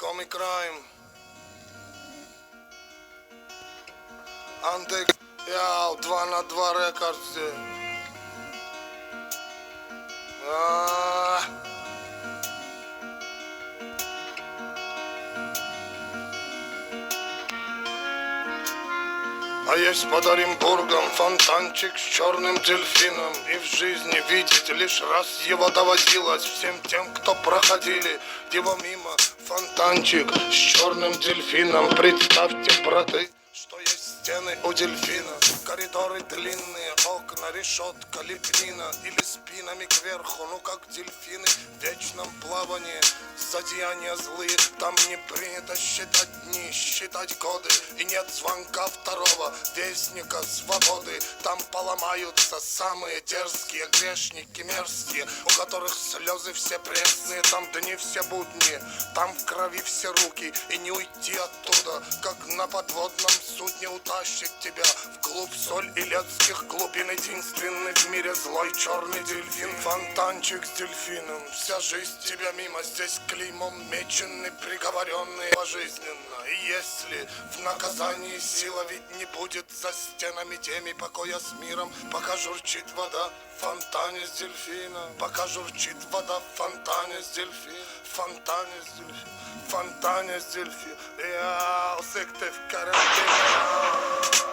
Comic Crime. Антик. Яу, 2 на 2 рекордси. А есть под Оренбургом фонтанчик с черным дельфином. И в жизни видеть лишь раз его доводилось всем тем, кто проходили его мимо. Фонтанчик с черным дельфином. Представьте, браты, что есть стены у дельфина. Коридоры длинные, окна, решетка, лепнина. Или спинами кверху, ну как дельфины в вечном плавании. Зодеяния злые, там не принято считать дни, считать годы. И нет звонка второго вестника свободы. Там поломаются самые дерзкие грешники мерзкие, у которых слезы все пресные. Там дни все будни, там в крови все руки. И не уйти оттуда, как на подводном судне утащит тебя вглубь соль илецких глубин. Единственный в мире злой черный дельфин. Фонтанчик с дельфином. Вся жизнь тебя мимо. Здесь клеймом мечены, приговоренные пожизненно. И если в наказании сила ведь не будет за стенами теми покоя с миром, пока журчит вода в фонтане с дельфином. Пока журчит вода в фонтане с дельфином. Фонтане с дельфином. Фонтане с дельфином. Я сык ты в карантине.